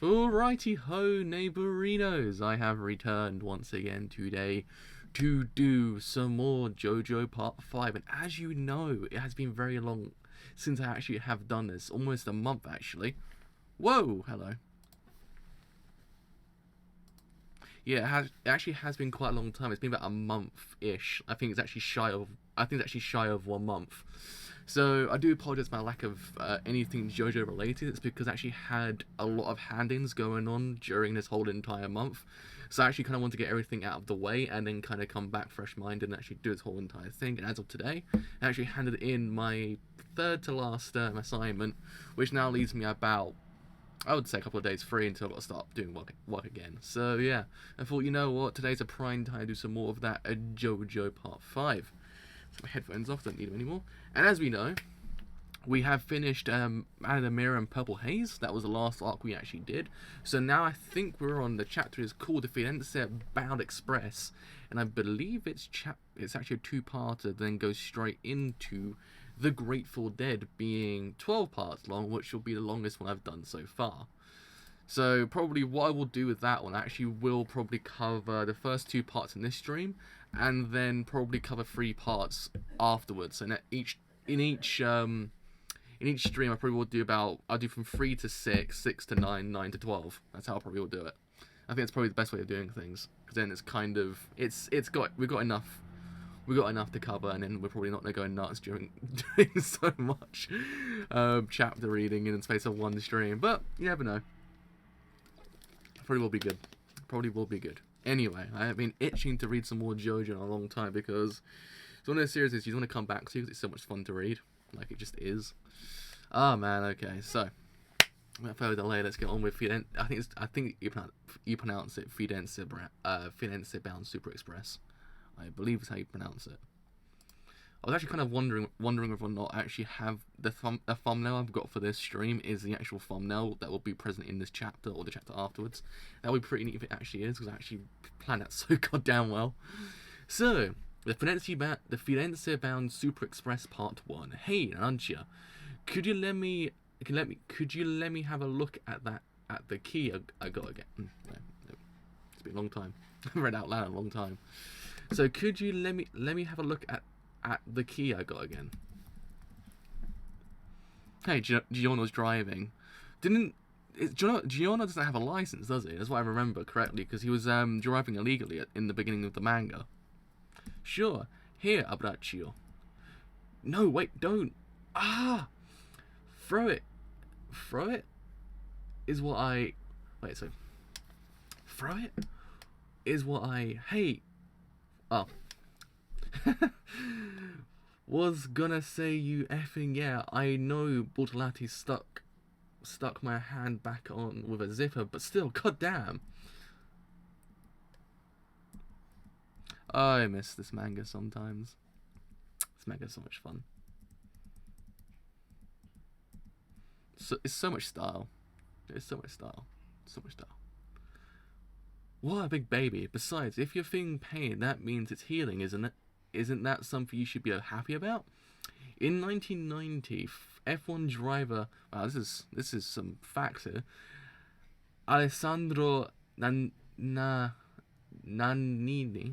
Alrighty ho, neighborinos! I have returned once again today to do some more JoJo Part 5. And as you know, it has been very long since I actually have done this. Almost a month, actually. Whoa! Hello. Yeah, it actually has been quite a long time. It's been about a month-ish. I think it's actually shy of 1 month. So I do apologise for my lack of anything JoJo related. It's because I actually had a lot of hand-ins going on during this whole entire month. So I actually kind of want to get everything out of the way and then kind of come back fresh-minded and actually do this whole entire thing. And as of today, I actually handed in my third to last assignment, which now leaves me about, I would say, a couple of days free until I've got to start doing work again. So yeah, I thought, you know what, today's a prime time to do some more of that JoJo Part 5. My headphones off, don't need them anymore. And as we know, we have finished Anna Mirror and Purple Haze. That was the last arc we actually did. So now I think we're on the chapter is called the Firenze Bound Express, and I believe it's actually a two-parter, then goes straight into The Grateful Dead, being 12 parts long, which will be the longest one I've done so far. So probably what I will do with that one, I actually will probably cover the first 2 parts in this stream, and then probably cover 3 parts afterwards. And in each stream, I probably will do I'll do from 3 to 6, 6 to 9, 9 to 12. That's how I probably will do it. I think it's probably the best way of doing things, because then it's kind of we've got enough to cover, and then we're probably not going to go nuts during doing so much chapter reading in the space of 1 stream. But you never know. Probably will be good. Anyway, I have been itching to read some more JoJo in a long time, because it's one of those series you want to come back to because it's so much fun to read. Like, it just is. Oh man, okay, so without further delay, let's get on with Firenze. I think you pronounce it Firenze Bound Super Express. I believe is how you pronounce it. I was actually kind of wondering whether or not I actually have the thumbnail I've got for this stream is the actual thumbnail that will be present in this chapter or the chapter afterwards. That would be pretty neat if it actually is, because I actually planned that so goddamn well. So, the Firenze Bound Super Express Part 1. Hey, Anuncia, could you let me have a look at the key I got again? No, it's been a long time. I've read out loud a long time. So could you let me have a look at the key I got again? Hey, Giorno's driving. Giorno doesn't have a license, does he? That's what I remember correctly, because he was driving illegally in the beginning of the manga. Sure. Here, Abbraccio. No, wait, don't. Ah! Throw it. Throw it is what I... Wait, so... Throw it is what I... Hey! Oh. Was gonna say you effing yeah. I know Bortolatti stuck my hand back on with a zipper, but still, goddamn. I miss this manga sometimes. This manga is so much fun. It's so much style. It's so much style. So much style. What a big baby. Besides, if you're feeling pain, that means it's healing, isn't it? Isn't that something you should be happy about? In 1990, F1 driver... Wow, this is some facts here. Alessandro Nannini...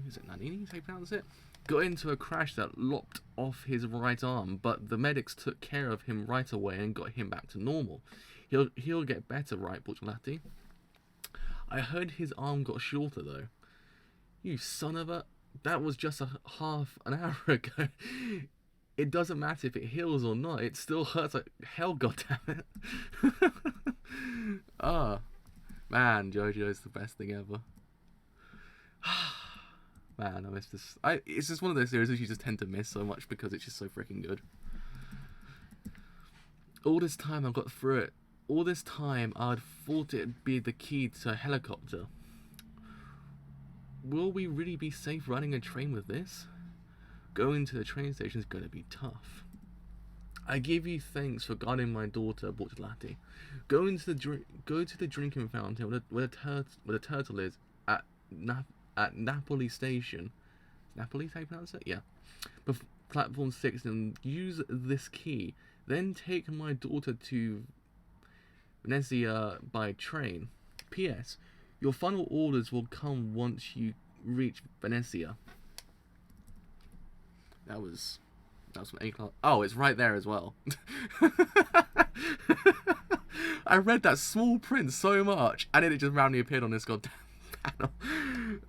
Is it Nannini? Is how you pronounce it? Got into a crash that lopped off his right arm, but the medics took care of him right away and got him back to normal. He'll get better, right, Bortolatti? I heard his arm got shorter, though. You son of a... That was just half an hour ago. It doesn't matter if it heals or not. It still hurts like hell, goddammit. Ah, man, JoJo is the best thing ever. Man, I miss this. It's just one of those series that you just tend to miss so much because it's just so freaking good. All this time I got through it. All this time I'd thought it'd be the key to a helicopter. Will we really be safe running a train with this? Going to the train station is going to be tough. I give you thanks for guarding my daughter, Bortolatti. Go to the drinking fountain where the turtle is at Napoli station. Napoli, how you pronounce it? Yeah. Platform 6, and use this key. Then take my daughter to Venezia by train. P.S. Your final orders will come once you reach Venecia. That was from A class. Oh, it's right there as well. I read that small print so much, and then it just randomly appeared on this goddamn panel.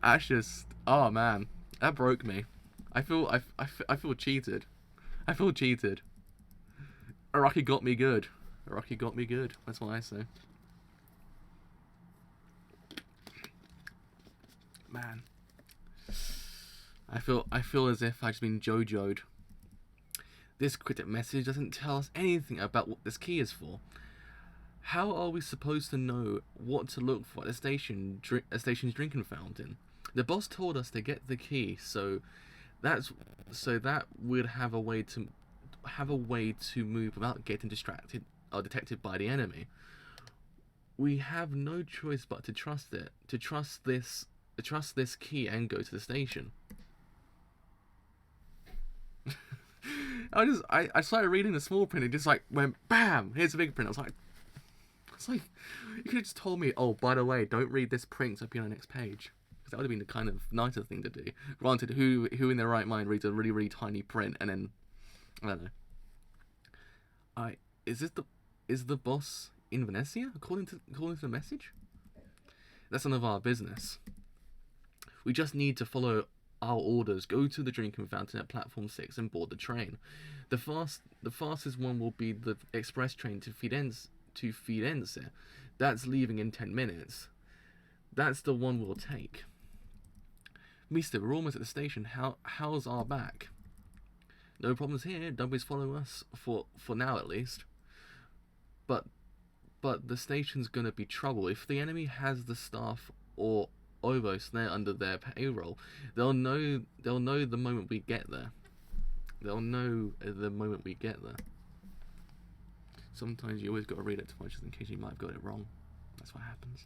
That's just, oh man, that broke me. I feel cheated. I feel cheated. Araki got me good. Araki got me good. That's what I say. Man, I feel as if I've just been JoJo'd. This cryptic message doesn't tell us anything about what this key is for. How are we supposed to know what to look for at a station's drinking fountain? The boss told us to get the key, so that we'd have a way to move without getting distracted or detected by the enemy. We have no choice but to trust it, to trust this key and go to the station. I started reading the small print and just like went bam, here's the big print. I was like, you could have just told me, oh, by the way, don't read this print, so it'll be on the next page. Because that would have been the kind of nicer thing to do. Granted, who in their right mind reads a really, really tiny print and then, I don't know. Is the boss in Venecia according to the message? That's none of our business. We just need to follow our orders, go to the drinking fountain at platform 6 and board the train. The fastest one will be the express train to Firenze. That's leaving in 10 minutes. That's the one we'll take. Mister, we're almost at the station. How's our back? No problems here. Don't always follow us for now at least. But the station's gonna be trouble. If the enemy has the staff or Ovos there under their payroll, they'll know the moment we get there. They'll know the moment we get there. Sometimes you always got to read it twice just in case you might have got it wrong. That's what happens.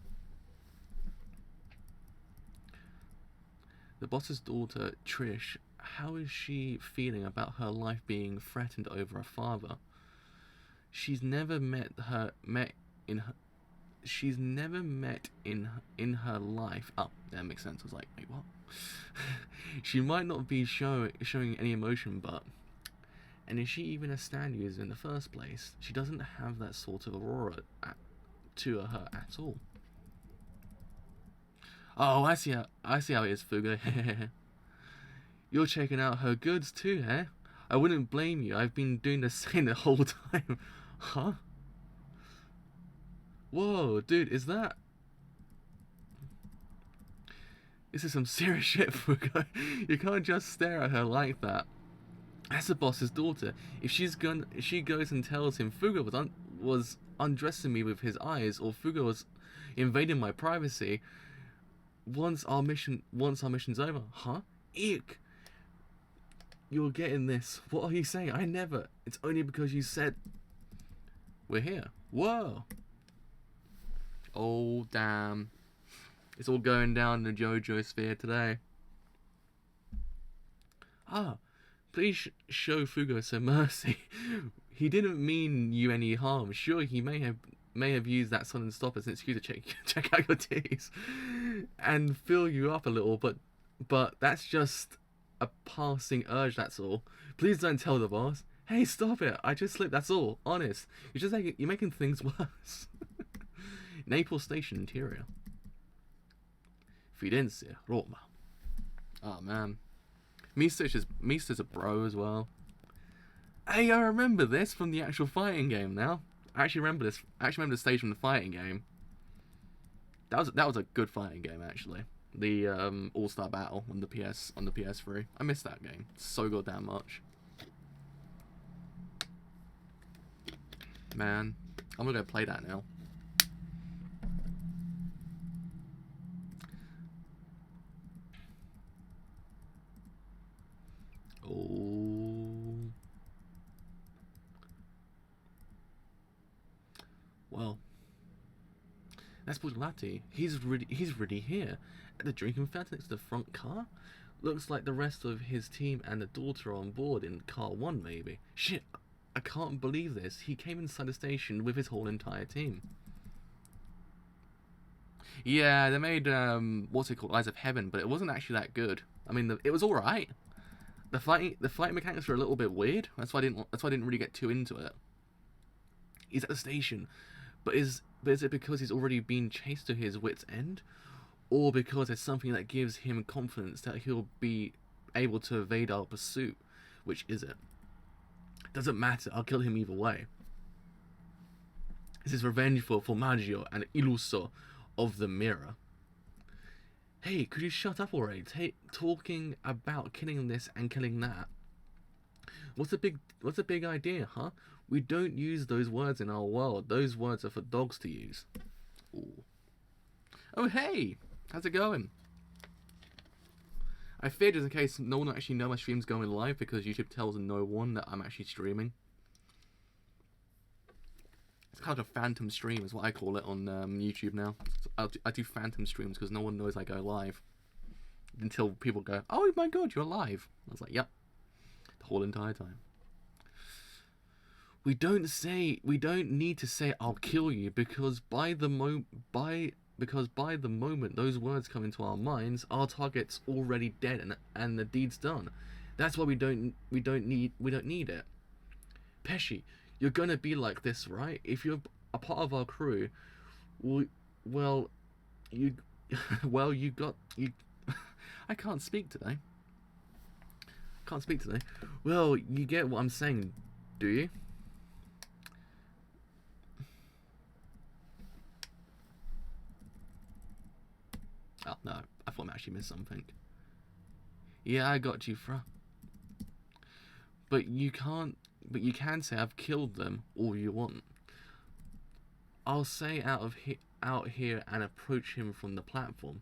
The boss's daughter, Trish, how is she feeling about her life being threatened over her father? She's never met in her life. Oh, that makes sense. I was like, wait, what? She might not be showing any emotion, but... And is she even a stand user in the first place? She doesn't have that sort of aura to her at all. Oh, I see how it is, Fuga. You're checking out her goods too, eh? I wouldn't blame you. I've been doing the same the whole time. Huh? Whoa, dude, is that... This is some serious shit, Fuga. You can't just stare at her like that. That's the boss's daughter. If she goes and tells him Fuga was undressing me with his eyes, or Fuga was invading my privacy, once our mission's over, huh? Eek! You're getting this. What are you saying? I never. It's only because you said we're here. Whoa. Oh damn! It's all going down in the JoJo sphere today. Ah. Please show Fugo some mercy. He didn't mean you any harm. Sure, he may have used that sudden stop as an excuse to check out your titties and fill you up a little, but that's just a passing urge. That's all. Please don't tell the boss. Hey, stop it! I just slipped. That's all. Honest. You're making things worse. Naples Station interior. Firenze, Roma. Oh man. Mister's a bro as well. Hey, I remember this from the actual fighting game now. I actually remember this. I actually remember the stage from the fighting game. That was a good fighting game actually. The All-Star Battle on the PS3. I missed that game so goddamn much. Man, I'm gonna go play that now. Oh. Well. That's Buglati. He's really here. At the drinking fountain next to the front car? Looks like the rest of his team and the daughter are on board in car 1 maybe. Shit, I can't believe this. He came inside the station with his whole entire team. Yeah, they made what's it called, Eyes of Heaven, but it wasn't actually that good. I mean, it was all right. The fight mechanics were a little bit weird. That's why I didn't really get too into it. He's at the station, but is it because he's already been chased to his wit's end, or because it's something that gives him confidence that he'll be able to evade our pursuit? Which is it? Doesn't matter. I'll kill him either way. This is revenge for Formaggio and Iluso of the Mirror. Hey, could you shut up already? Talking about killing this and killing that. What's the big idea, huh? We don't use those words in our world. Those words are for dogs to use. Ooh. Oh, hey! How's it going? I fear just in case no one will actually know my stream's going live because YouTube tells no one that I'm actually streaming. It's kind of a phantom stream is what I call it on YouTube now. I do phantom streams because no one knows I go live. Until people go, oh my god, you're live. I was like, yep. The whole entire time. We don't need to say I'll kill you because by the moment those words come into our minds, our target's already dead and the deed's done. That's why we don't need it. Pesci, you're gonna be like this, right? If you're a part of our crew, well, you I can't speak today. Well, you get what I'm saying, do you? Oh, no. I thought I actually missed something. Yeah, I got you, Fra. But you can say I've killed them all you want. I'll say out here and approach him from the platform.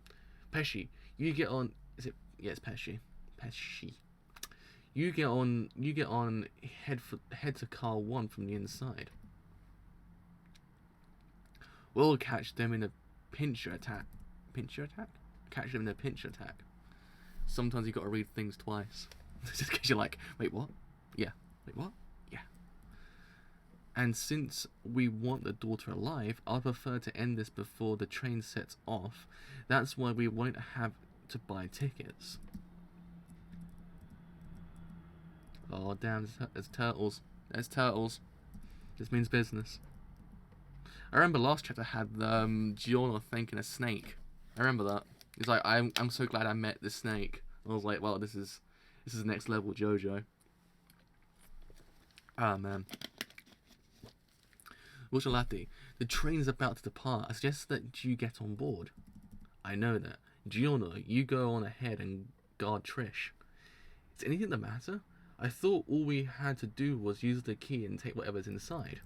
Pesci, you get on... Is it... Yeah, it's Pesci. Pesci. You get on head to car 1 from the inside. We'll catch them in a pincher attack. Pincher attack? Catch them in a pincher attack. Sometimes you gotta read things twice. Just because you're like, wait, what? Yeah. Wait, what? Yeah. And since we want the daughter alive, I'd prefer to end this before the train sets off. That's why we won't have to buy tickets. Oh, damn, there's turtles. There's turtles. This means business. I remember last chapter had Giorno thanking a snake. I remember that. He's like, I'm so glad I met this snake. I was like, well, this is next level JoJo. Ah, man. Wucciolati, the train is about to depart. I suggest that you get on board. I know that. Giorno, you go on ahead and guard Trish. Is anything the matter? I thought all we had to do was use the key and take whatever's inside.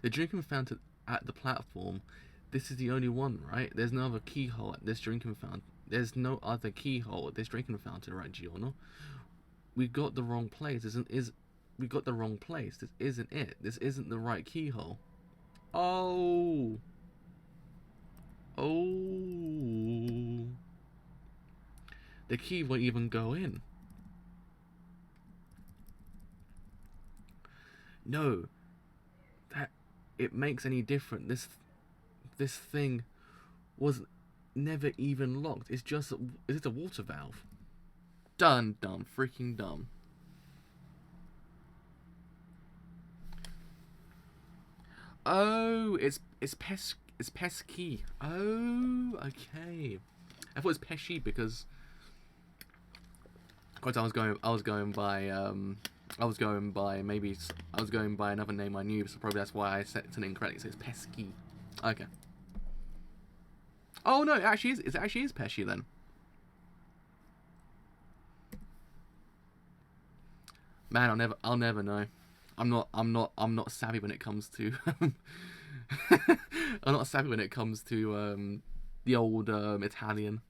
The drinking fountain at the platform. This is the only one, right? There's no other keyhole at this drinking fountain. There's no other keyhole at this drinking fountain, right, Giorno? We got the wrong place. We got the wrong place. This isn't it. This isn't the right keyhole. Oh. Oh. The key won't even go in. No. That it makes any difference. This thing was never even locked. Is it a water valve? Dumb, freaking dumb. Oh, it's pesky. Oh, okay. I thought it was pesci because quite I was going by another name I knew, so probably that's why I set it incorrectly. So it's pesky. Okay. Oh no, it actually is pesci then. Man, I'll never know. I'm not savvy when it comes to I'm not savvy when it comes to the old Italian.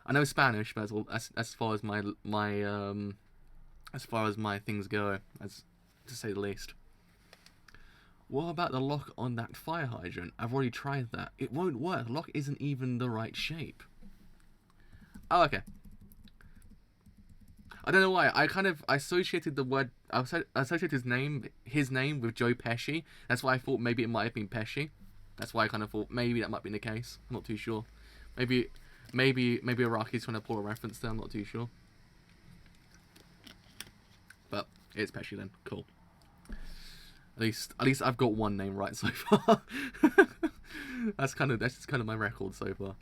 I know Spanish, but as far as my things go, as to say the least. What about the lock on that fire hydrant? I've already tried that. It won't work. The lock isn't even the right shape. Oh, okay. I don't know why. I kind of associated the word associated his name with Joe Pesci. That's why I thought maybe it might have been Pesci. That's why I kind of thought maybe that might be the case. I'm not too sure. Maybe Iraqi's trying to pull a reference there. I'm not too sure. But it's Pesci then. Cool. At least I've got one name right so far. That's just kind of my record so far.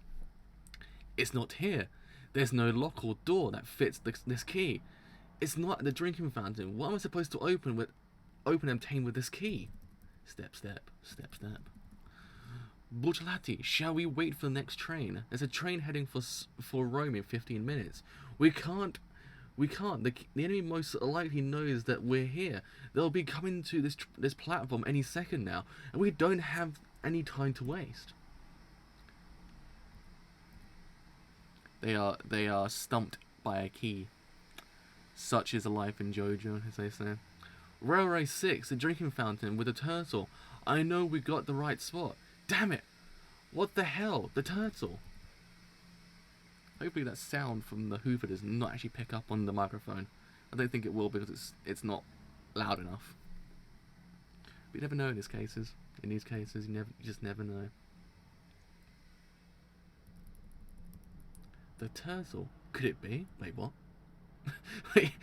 It's not here. There's no lock or door that fits this key. It's not the drinking fountain. What am I supposed to open and obtain with this key? Step, step, step, step. Bucciolati, shall we wait for the next train? There's a train heading for Rome in 15 minutes. We can't. The enemy most likely knows that we're here. They'll be coming to this platform any second now, and we don't have any time to waste. They are stumped by a key. Such is a life in JoJo, as they say. Railway 6, the drinking fountain with a turtle. I know we got the right spot. Damn it! What the hell? The turtle. Hopefully that sound from the Hoover does not actually pick up on the microphone. I don't think it will because it's not loud enough. But you never know in these cases. You just never know. The turtle? Could it be? Wait, what? Wait,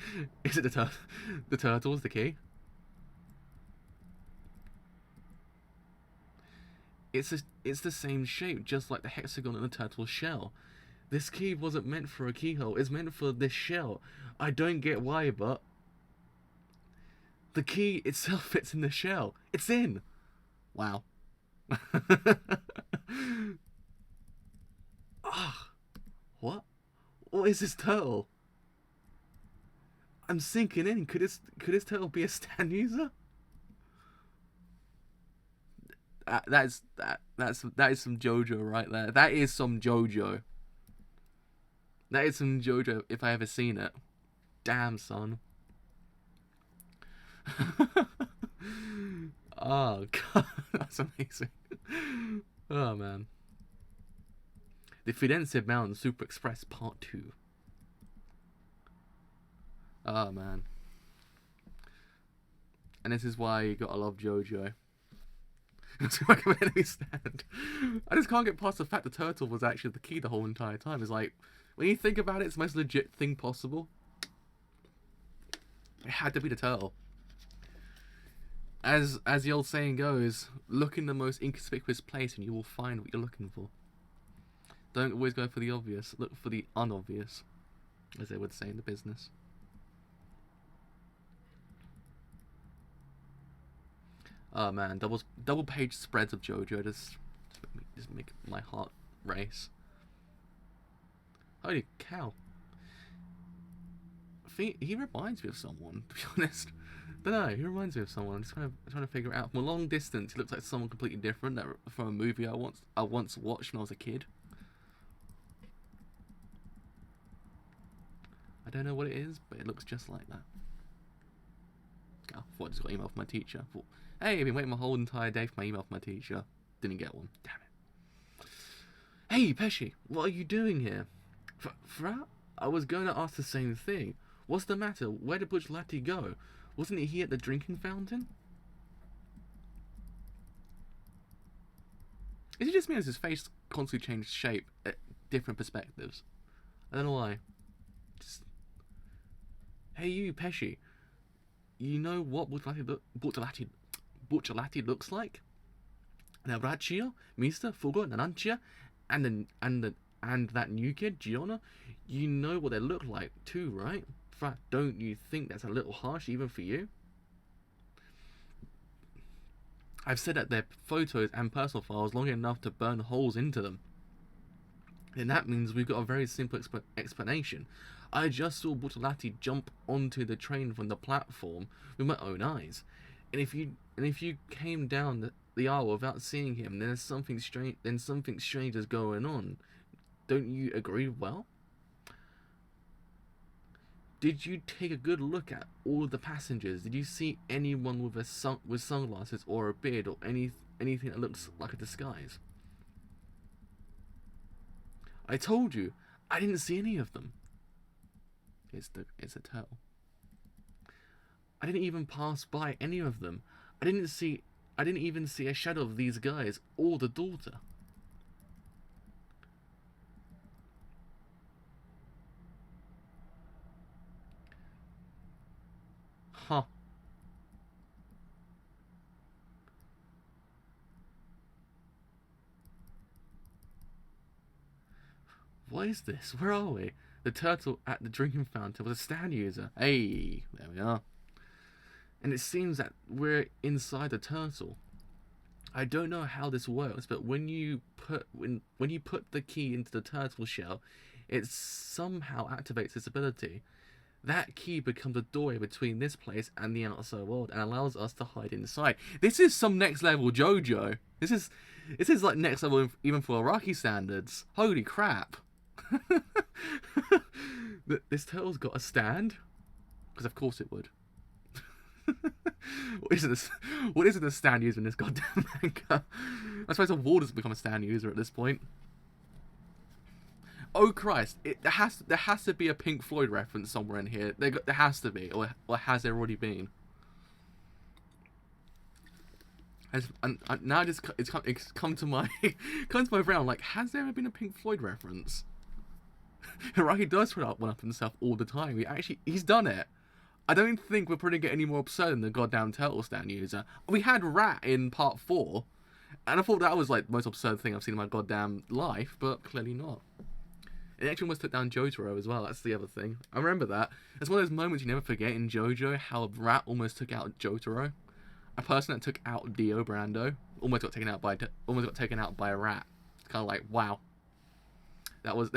is it the turtle's the key? It's the same shape, just like the hexagon in the turtle's shell. This key wasn't meant for a keyhole, it's meant for this shell. I don't get why, but the key itself fits in the shell. It's in! Wow. Ah, what? What is this turtle? I'm sinking in. Could this turtle be a stand user? That is some JoJo right there. That is some JoJo. That is some JoJo if I ever seen it. Damn, son. Oh god, that's amazing. Oh man. The Firenze Bound Super Express Part 2. Oh man. And this is why you gotta love JoJo. To recommend enemy stand. I just can't get past the fact the turtle was actually the key the whole entire time. It's like, when you think about it, it's the most legit thing possible. It had to be the turtle. As the old saying goes, look in the most inconspicuous place and you will find what you're looking for. Don't always go for the obvious, look for the unobvious, as they would say in the business. Oh man, double page spreads of JoJo just make my heart race. Holy cow! He reminds me of someone, to be honest. Don't know. He reminds me of someone. I'm just trying to figure it out. From a long distance, he looks like someone completely different from a movie I once watched when I was a kid. I don't know what it is, but it looks just like that. Oh, I thought I just got an email from my teacher. I thought, hey, I've been waiting my whole entire day for my email from my teacher. Didn't get one. Damn it. Hey, Pesci, what are you doing here? Fra? I was going to ask the same thing. What's the matter? Where did Bucciolati go? Wasn't he here at the drinking fountain? Is it just me as his face constantly changed shape at different perspectives? I don't know why. Just... Hey you, Pesci. You know what Bucciolati looks like? Navraccio, Mista, Fugo, Nanancia, and that new kid, Gianna? You know what they look like too, right? Don't you think that's a little harsh even for you? I've said that their photos and personal files long enough to burn holes into them. And that means we've got a very simple explanation. I just saw Bucciolati jump onto the train from the platform with my own eyes. And if you came down the aisle without seeing him, then something strange is going on. Don't you agree? Well, did you take a good look at all of the passengers? Did you see anyone with sunglasses or a beard or anything that looks like a disguise? I told you, I didn't see any of them. It's a turtle. I didn't even pass by any of them. I didn't even see a shadow of these guys or the daughter. Huh. What is this? Where are we? The turtle at the drinking fountain was a stand user. Hey, there we are. And it seems that we're inside the turtle. I don't know how this works, but when you put the key into the turtle shell, it somehow activates this ability. That key becomes a doorway between this place and the outside world and allows us to hide inside. This is some next level JoJo. This is like next level even for Iraqi standards. Holy crap. This turtle's got a stand? Because of course it would. What isn't a stand user in this goddamn manga? I suppose a ward has become a stand user at this point. Oh Christ! There has to be a Pink Floyd reference somewhere in here. There has to be, or has there already been? And now it's come to my brain. Like, has there ever been a Pink Floyd reference? Hiraki does put one up himself all the time. He's done it. I don't think we're probably get any more absurd than the goddamn turtle stand user. We had Rat in part 4, and I thought that was like the most absurd thing I've seen in my goddamn life, but clearly not. It actually almost took down JoJo as well. That's the other thing. I remember that. It's one of those moments you never forget in JoJo, how Rat almost took out Jotaro. A person that took out Dio Brando almost got taken out by a rat. It's kind of like, wow. That was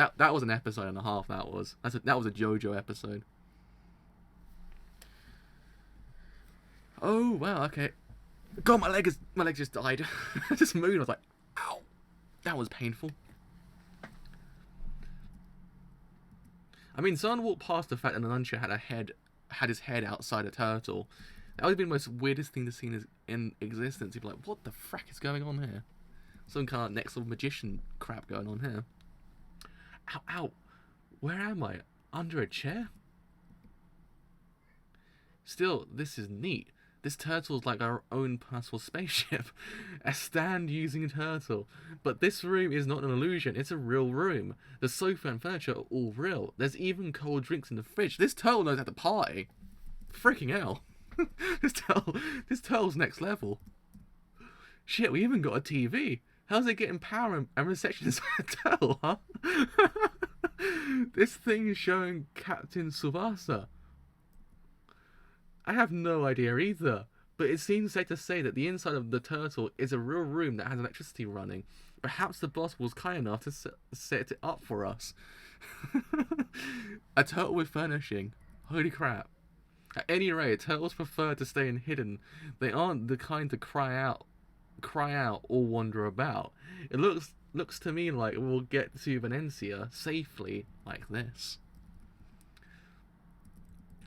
an episode and a half. That was a JoJo episode. Oh wow, okay. God, my leg just died. I just moved. I was like, ow, that was painful. I mean, someone walked past the fact that Nuncha had his head outside a turtle. That would have been the most weirdest thing to see in existence. You'd be like, what the frack is going on here? Some kind of next level magician crap going on here. Ow, ow. Where am I? Under a chair? Still, this is neat. This turtle's like our own personal spaceship. A stand-using turtle. But this room is not an illusion, it's a real room. The sofa and furniture are all real. There's even cold drinks in the fridge. This turtle knows how to party. Freaking hell. This turtle's next level. Shit, we even got a TV. How's it getting power and reception inside a turtle, huh? This thing is showing Captain Tsubasa. I have no idea either, but it seems safe to say that the inside of the turtle is a real room that has electricity running. Perhaps the boss was kind enough to set it up for us. A turtle with furnishing. Holy crap. At any rate, turtles prefer to stay hidden. They aren't the kind to cry out or wander about. It looks to me like we'll get to Venecia safely like this.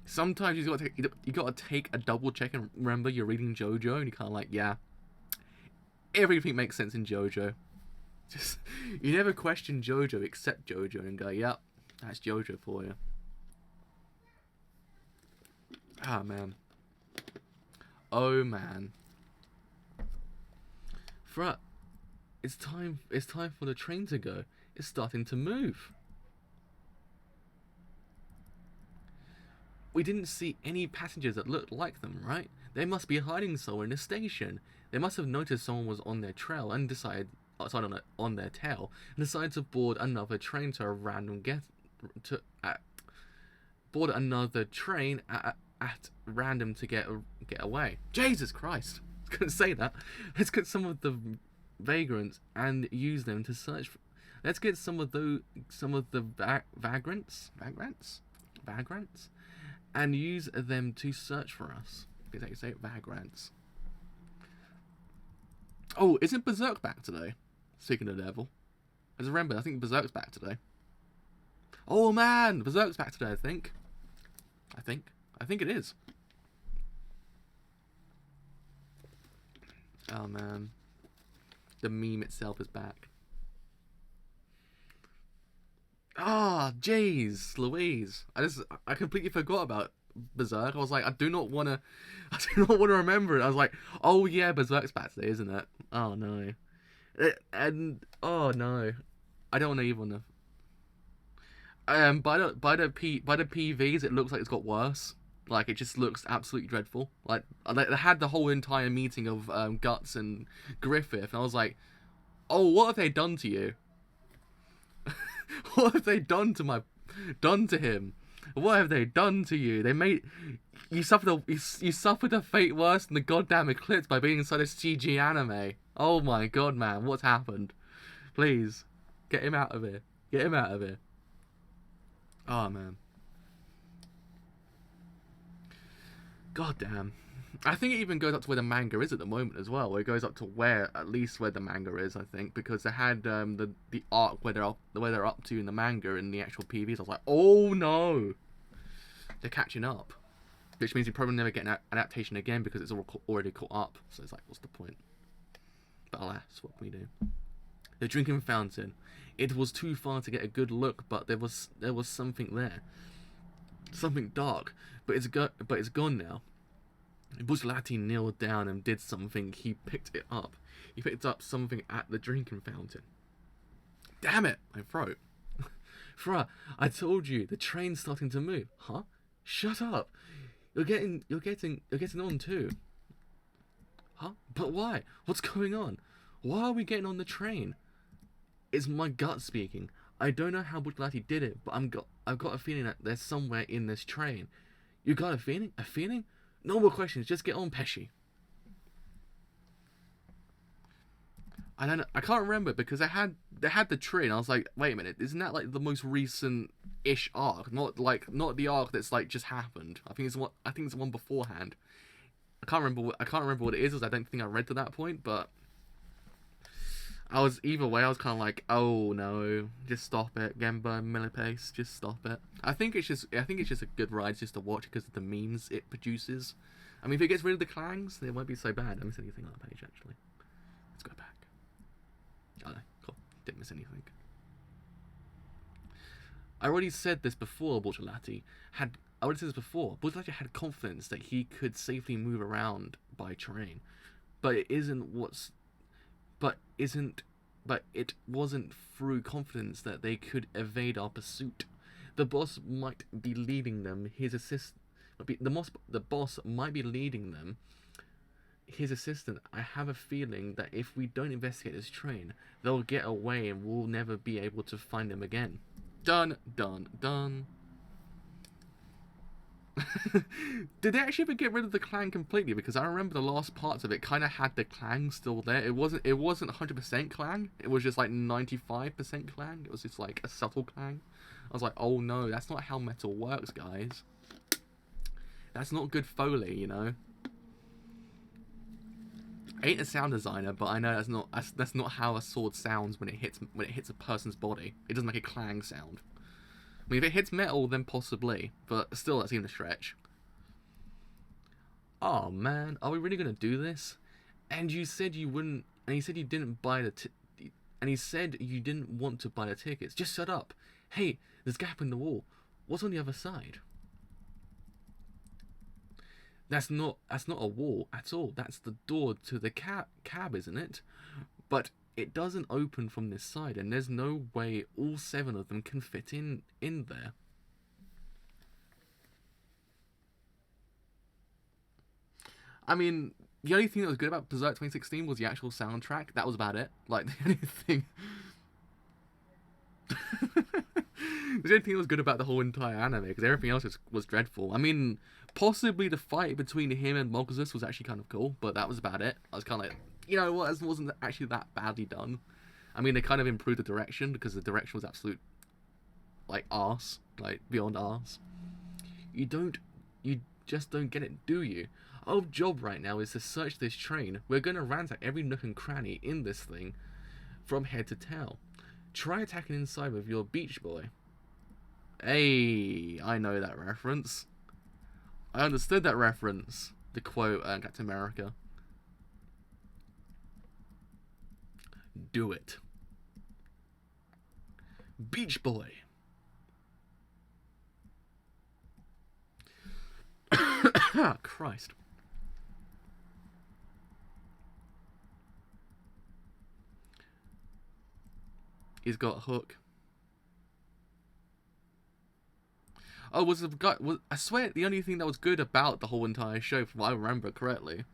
Sometimes you gotta take a double check and remember you're reading JoJo, and you're kind of like, yeah, everything makes sense in JoJo. Just you never question JoJo except JoJo and go, yep, that's JoJo for you. Ah man. Oh man. Frut, it's time for the train to go. It's starting to move. We didn't see any passengers that looked like them, right? They must be hiding somewhere in the station. They must have noticed someone was on their trail and on their tail, and decided to board another train to a random board another train at random to get away. Jesus Christ! I couldn't say that. Let's get some of the vagrants and use them to search. Let's get some of the vagrants, and use them to search for us. Is that you say vagrants? Oh, isn't Berserk back today? Speaking of the devil, I just remember. I think Berserk's back today. Oh man, Berserk's back today. I think it is. Oh man, the meme itself is back. Ah, jeez, Louise. I completely forgot about Berserk. I was like, I do not want to remember it. I was like, oh yeah, Berserk's back today, isn't it? Oh no. And oh no, I don't want to even. By the PVs, it looks like it's got worse. Like, it just looks absolutely dreadful. Like they had the whole entire meeting of Guts and Griffith, and I was like, oh, what have they done to you? What have they done to him? What have they done to you? They made you suffered a fate worse than the goddamn eclipse by being inside a CG anime. Oh my god, man, what's happened? Please, get him out of here. Get him out of here. Oh man. God damn. I think it even goes up to where the manga is at the moment as well. It goes up to at least where the manga is, I think, because they had the arc where they're up to in the manga and the actual PVs. I was like, oh no, they're catching up, which means you probably never get an adaptation again because it's already caught up. So it's like, what's the point? But alas, what can we do? The drinking fountain. It was too far to get a good look, but there was something there, something dark. But it's gone now. Buzzlati kneeled down and did something. He picked it up. He picked up something at the drinking fountain. Damn it, my throat. Fra, I told you, the train's starting to move. Huh? Shut up. You're getting on too. Huh? But why? What's going on? Why are we getting on the train? It's my gut speaking. I don't know how Buzzlati did it, but I've got a feeling that there's somewhere in this train. You got a feeling? A feeling? No more questions, just get on, Pesci. I don't know. I can't remember because they had the tree, and I was like, wait a minute, isn't that like the most recent-ish arc? Not the arc that's like just happened. I think it's the one beforehand. I can't remember what it is, because I don't think I read to that point, but I was either way. I was kind of like, oh no, just stop it, Gemba and Millipace, just stop it. I think it's just a good ride just to watch because of the memes it produces. I mean, if it gets rid of the clangs, it won't be so bad. I didn't miss anything on the page actually. Let's go back. Oh, no, cool. Didn't miss anything. I already said this before. Buzzlati had confidence that he could safely move around by train, but it wasn't through confidence that they could evade our pursuit. The boss might be leading them. The boss might be leading them. His assistant. I have a feeling that if we don't investigate this train, they'll get away and we'll never be able to find them again. Done, done, done. Did they actually ever get rid of the clang completely? Because I remember the last parts of it kind of had the clang still there. It wasn't 100% clang. It was just like 95% clang. It was just like a subtle clang. I was like, oh no, that's not how metal works, guys. That's not good Foley, you know. I ain't a sound designer, but I know that's not how a sword sounds when it hits a person's body. It doesn't make a clang sound. I mean, if it hits metal, then possibly, but still, that seemed a stretch. Oh man, are we really gonna do this? And you said you wouldn't. And he said you didn't buy and he said you didn't want to buy the tickets. Just shut up. Hey, there's a gap in the wall. What's on the other side? That's not a wall at all. That's the door to the cab, isn't it? But it doesn't open from this side, and there's no way all 7 of them can fit in there. I mean, the only thing that was good about Berserk 2016 was the actual soundtrack. That was about it. Like, the only thing... the only thing that was good about the whole entire anime, because everything else was dreadful. I mean, possibly the fight between him and Mogusus was actually kind of cool, but that was about it. I was kind of like, you know what, it wasn't actually that badly done. I mean, they kind of improved the direction, because the direction was absolute, like, arse. Like, beyond arse. You just don't get it, do you? Our job right now is to search this train. We're gonna ransack every nook and cranny in this thing, from head to tail. Try attacking inside with your Beach Boy. Hey, I know that reference. I understood that reference. The quote, Captain America. Do it. Beach Boy. Christ. He's got Hook. Oh, was the guy? I swear the only thing that was good about the whole entire show, from what I remember correctly,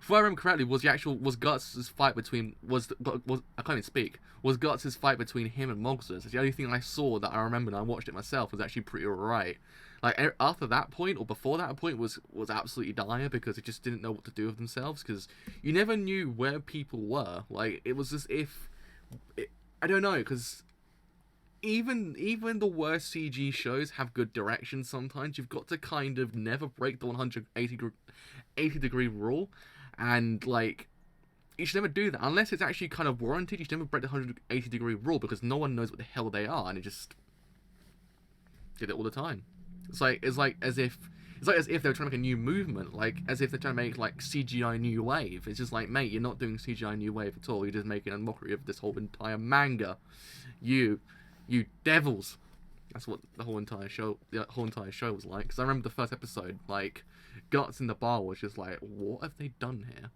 was Guts' fight between I can't even speak. Was Guts' fight between him and Mogsus? It's the only thing I saw that I remember, and I watched it myself, was actually pretty alright. Like after that point or before that point was absolutely dire, because they just didn't know what to do with themselves, because you never knew where people were. Like it was as if I don't know, because even the worst CG shows have good direction sometimes. You've got to kind of never break the 180 degree rule, and like you should never do that unless it's actually kind of warranted. You should never break the 180 degree rule, because no one knows what the hell they are, and it just did it all the time. It's like as if they were trying to make a new movement, like as if they're trying to make like CGI New Wave. It's just like, mate, you're not doing CGI New Wave at all. You're just making a mockery of this whole entire manga. You devils. That's what the whole entire show was like. Because I remember the first episode, like, Guts in the bar was just like, what have they done here?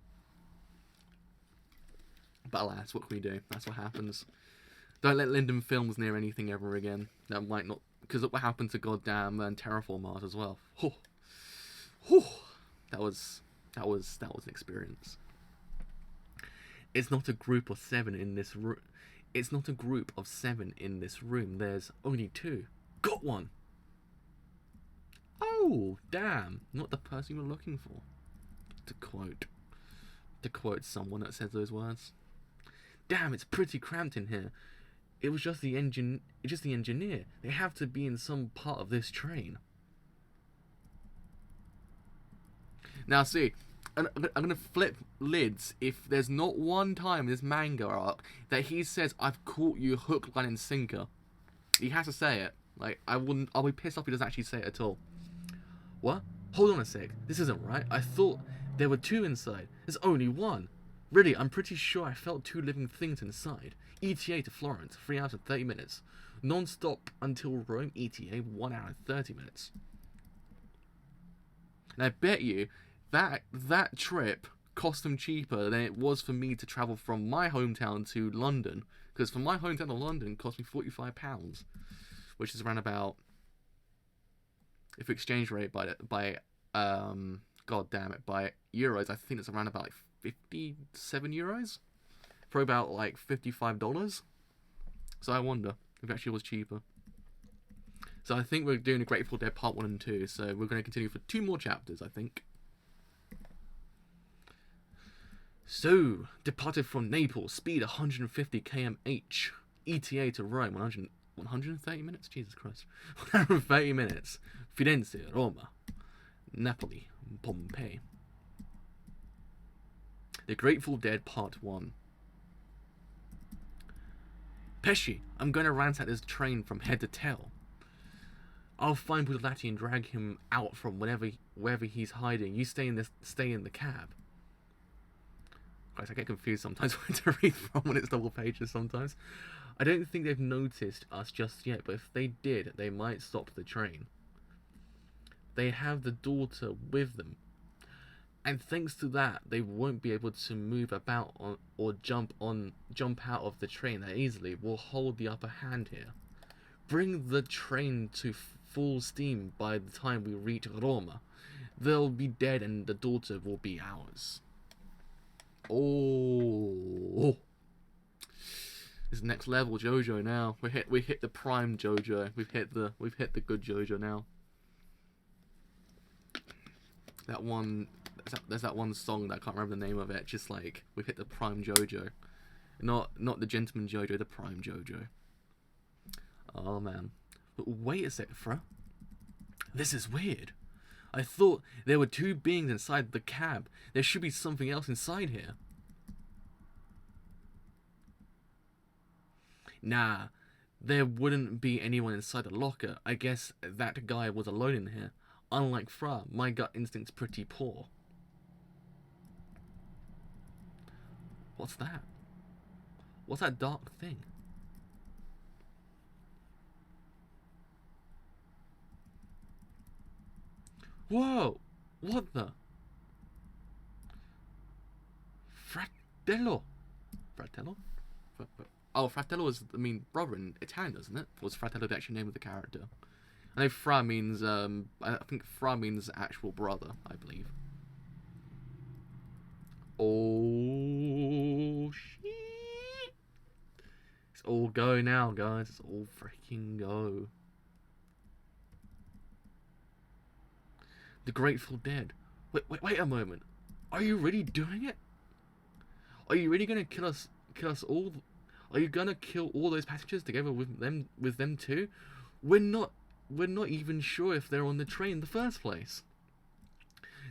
But alas, what can we do? That's what happens. Don't let Linden Films near anything ever again. That might not, because look what happened to goddamn Terraform Mars as well. That was an experience. It's not a group of 7 in this room. It's not a group of 7 in this room. There's only 2. Got one! Oh, damn. Not the person you were looking for. To quote someone that says those words. Damn, it's pretty cramped in here. It was just the engineer. They have to be in some part of this train. Now see, I'm gonna flip lids if there's not one time in this manga arc that he says, "I've caught you hook, line, and sinker." He has to say it. Like, I'll be pissed off if he doesn't actually say it at all. What? Hold on a sec. This isn't right. I thought there were 2 inside. There's only 1. Really, I'm pretty sure I felt 2 living things inside. ETA to Florence, 3 hours and 30 minutes. Non-stop until Rome, ETA, 1 hour and 30 minutes. And I bet you that trip cost them cheaper than it was for me to travel from my hometown to London. Because from my hometown to London cost me £45, which is around about, if we exchange rate by by euros, I think it's around about like 57 euros for about like $55. So I wonder if it actually was cheaper. So I think we're doing a Grateful Dead Part 1 and 2. So we're going to continue for 2 more chapters, I think. So, departed from Naples, speed 150 km/h, ETA to Rome, 130 minutes? Jesus Christ. 130 minutes. Firenze, Roma, Napoli, Pompeii. The Grateful Dead Part 1. Pesci, I'm going to ransack this train from head to tail. I'll find Bullati and drag him out from wherever he's hiding. You stay in the cab. Guys, I get confused sometimes when to read from when it's double pages sometimes. I don't think they've noticed us just yet, but if they did, they might stop the train. They have the daughter with them, and thanks to that, they won't be able to move about or jump out of the train that easily. We'll hold the upper hand here. Bring the train to full steam by the time we reach Roma. They'll be dead and the daughter will be ours. Oh, this is next level JoJo now. We hit the prime JoJo. We've hit the good JoJo now. There's that one song that I can't remember the name of it. Just like, we've hit the prime JoJo, not the gentleman JoJo, the prime JoJo. Oh man, but wait a sec, Fra. This is weird. I thought there were 2 beings inside the cab. There should be something else inside here. Nah, there wouldn't be anyone inside the locker. I guess that guy was alone in here. Unlike Fra, my gut instinct's pretty poor. What's that? What's that dark thing? Whoa! What the? Fratello? Fratello? Oh, Fratello is, I mean, brother in Italian, doesn't it? Or was Fratello the actual name of the character? I know Fra means, I think Fra means actual brother, I believe. Oh, shit. It's all go now, guys. It's all freaking go. The Grateful Dead. Wait a moment. Are you really doing it? Are you really gonna kill us all? Are you gonna kill all those passengers together with them too? We're not even sure if they're on the train in the first place.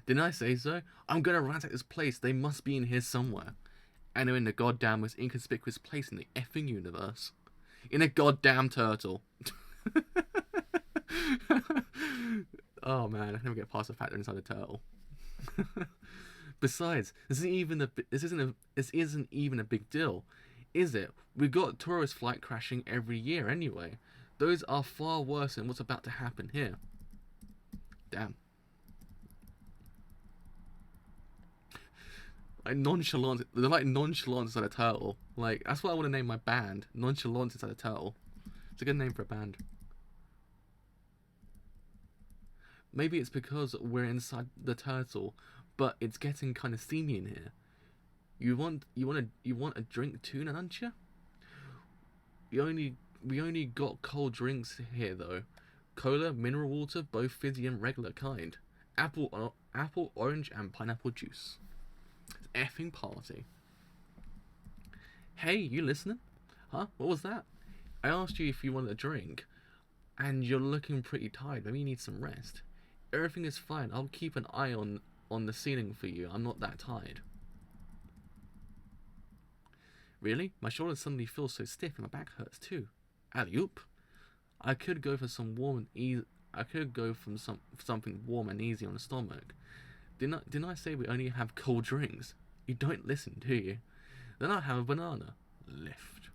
Didn't I say so? I'm gonna ransack this place. They must be in here somewhere. And they're in the goddamn most inconspicuous place in the effing universe. In a goddamn turtle. Oh man, I can never get past the fact they're inside a turtle. Besides, this isn't even a big deal, is it? We've got tourist flight crashing every year anyway. Those are far worse than what's about to happen here. Damn. Like nonchalant, they're like nonchalance inside a turtle. Like, that's what I want to name my band. Nonchalance inside a turtle. It's a good name for a band. Maybe it's because we're inside the turtle, but it's getting kind of steamy in here. You want a drink too, don't you? We only got cold drinks here though. Cola, mineral water, both fizzy and regular kind. Apple, orange, and pineapple juice. It's effing party. Hey, you listening? Huh? What was that? I asked you if you wanted a drink, and you're looking pretty tired. Maybe you need some rest. Everything is fine. I'll keep an eye on the ceiling for you. I'm not that tired. Really? My shoulders suddenly feel so stiff and my back hurts too. Alley-oop. I could go for some warm and easy. I could go from something warm and easy on the stomach. Didn't I say we only have cold drinks? You don't listen, do you? Then I have a banana. Lift.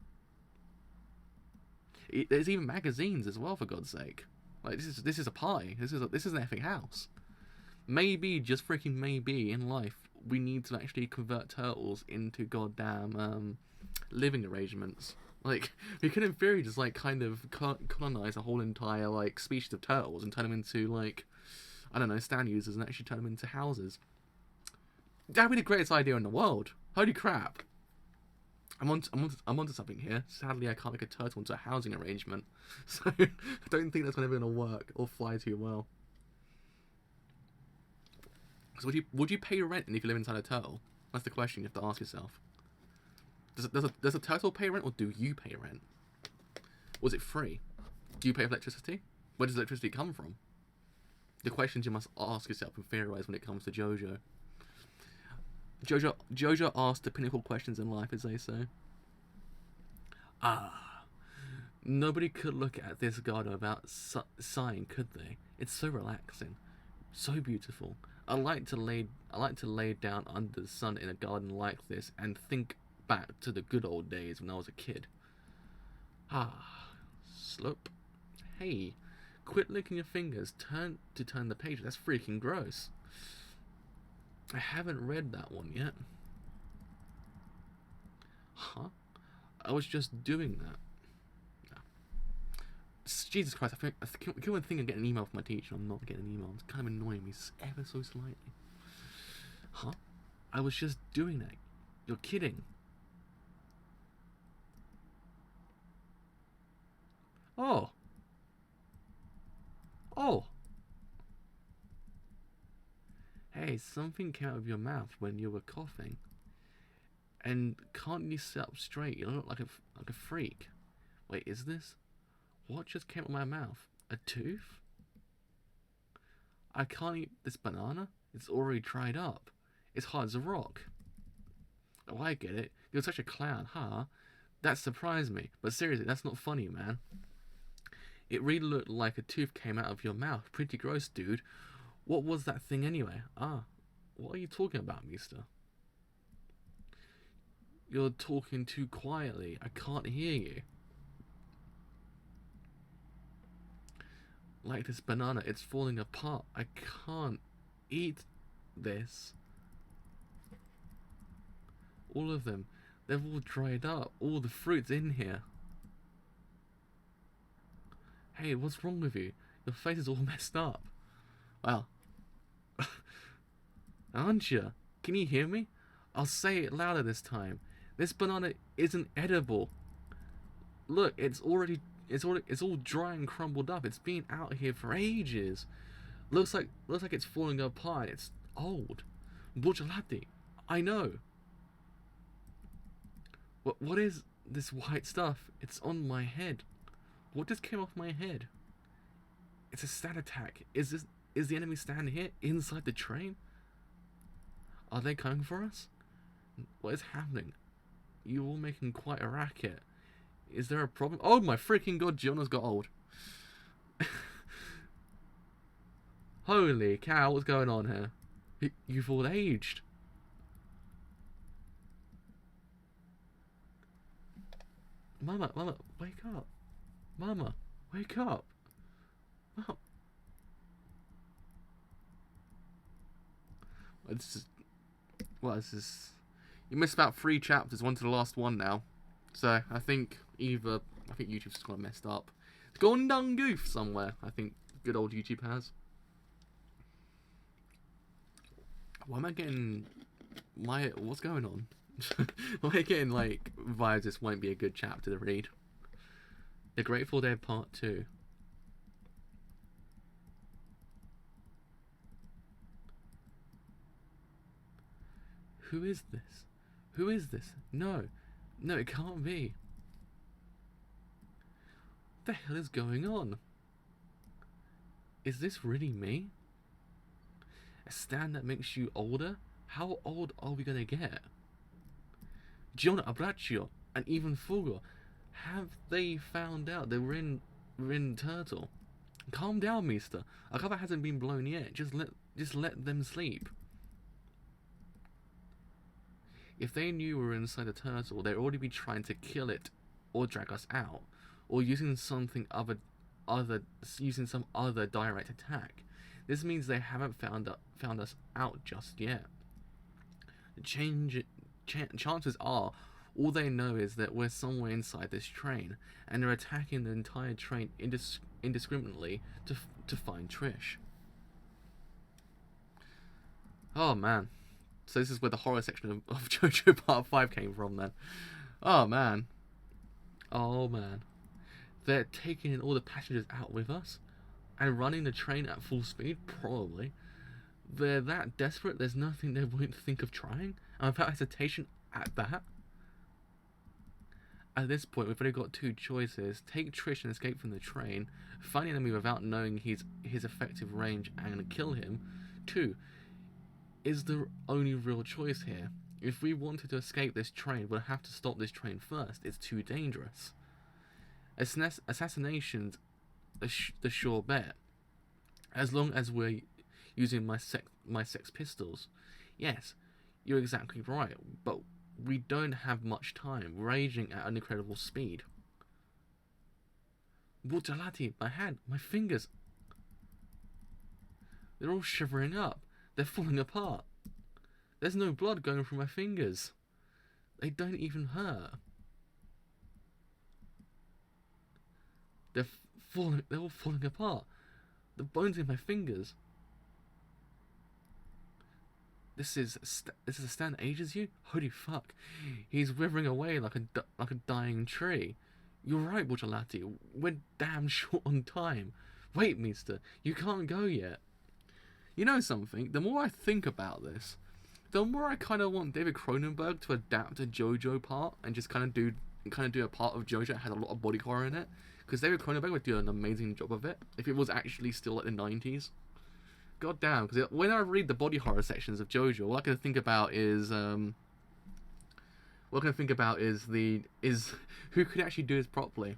There's even magazines as well, for God's sake. Like, this is a pie. This is an effing house. Maybe, just freaking maybe, in life we need to actually convert turtles into goddamn living arrangements. Like, we could in theory just like kind of colonize a whole entire like species of turtles and turn them into like, I don't know, stand users, and actually turn them into houses. That'd be the greatest idea in the world. Holy crap. I'm onto something here. Sadly, I can't make a turtle into a housing arrangement, so I don't think that's ever gonna work or fly too well. So would you pay rent if you live inside a turtle? That's the question you have to ask yourself. Does a turtle pay rent, or do you pay rent? Was it free? Do you pay for electricity? Where does electricity come from? The questions you must ask yourself and theorize when it comes to JoJo. JoJo asked the pinnacle questions in life, as they say. Nobody could look at this garden without sighing, could they? It's so relaxing, so beautiful. I like to lay down under the sun in a garden like this and think back to the good old days when I was a kid. Slope. Hey, quit licking your fingers. Turn the page. That's freaking gross. I haven't read that one yet. Huh? I was just doing that. No. Jesus Christ, I keep on thinking of getting an email from my teacher. I'm not getting an email. It's kind of annoying me ever so slightly. Huh? I was just doing that. You're kidding. Oh. Hey, something came out of your mouth when you were coughing. And can't you sit up straight? You look like a freak. Wait, is this? What just came out of my mouth? A tooth? I can't eat this banana. It's already dried up. It's hard as a rock. Oh, I get it. You're such a clown, huh? That surprised me. But seriously, that's not funny, man. It really looked like a tooth came out of your mouth. Pretty gross, dude. What was that thing anyway? What are you talking about, mister? You're talking too quietly. I can't hear you. like this banana. It's falling apart. I can't eat this. All of them. They've all dried up. All the fruit's in here. Hey, what's wrong with you? Your face is all messed up. Well, aren't you? Can you hear me? I'll say it louder this time. This banana isn't edible. Look, it's all dry and crumbled up. It's been out here for ages. Looks like it's falling apart. It's old. Bucciolati, I know. What is this white stuff? It's on my head. What just came off my head? It's a stat attack. Is the enemy stand here inside the train? Are they coming for us? What is happening? You're all making quite a racket. Is there a problem? Oh my freaking god, Giona's got old. Holy cow, what's going on here? You've all aged. Mama, wake up. Mama, wake up. Mom. This is... You missed about 3 chapters, one to the last one now. So, I think YouTube's just got messed up. It's gone down goof somewhere, I think good old YouTube has. Why am I getting... What's going on? Why am I getting, like, vibes this won't be a good chapter to read? The Grateful Dead Part 2. Who is this? Who is this? No, it can't be. What the hell is going on? Is this really me? A stand that makes you older? How old are we gonna get? Giona, Abbraccio, and even Fugo. Have they found out that we're in Turtle? Calm down, mister. Our cover hasn't been blown yet. Just let them sleep. If they knew we were inside the turtle, they'd already be trying to kill it, or drag us out, or using some other direct attack. This means they haven't found us out just yet. Chances are, all they know is that we're somewhere inside this train, and they're attacking the entire train indiscriminately to find Trish. Oh man. So this is where the horror section of JoJo Part 5 came from then. Oh man. Oh man. They're taking all the passengers out with us and running the train at full speed? Probably. They're that desperate there's nothing they won't think of trying? And without hesitation at that? At this point, we've only got 2 choices. Take Trish and escape from the train. Find the enemy without knowing his effective range and kill him. 2. Is the only real choice here. If we wanted to escape this train, we'll have to stop this train first. It's too dangerous. Assassination's the sure bet. As long as we're using my sex pistols. Yes, you're exactly right, but we don't have much time. We're raging at an incredible speed. Bucciolati, my hand, my fingers. They're all shivering up. They're falling apart. There's no blood going through my fingers. They don't even hurt. They're all falling apart. The bones in my fingers. This is a stand that ages you? Holy fuck. He's withering away like a dying tree. You're right, Bucciolati. We're damn short on time. Wait, mister. You can't go yet. You know something? The more I think about this, the more I kind of want David Cronenberg to adapt a JoJo part and just kind of do a part of JoJo that has a lot of body horror in it. Because David Cronenberg would do an amazing job of it if it was actually still like the 90s. God damn, because when I read the body horror sections of JoJo, all I can think about is who could actually do this properly.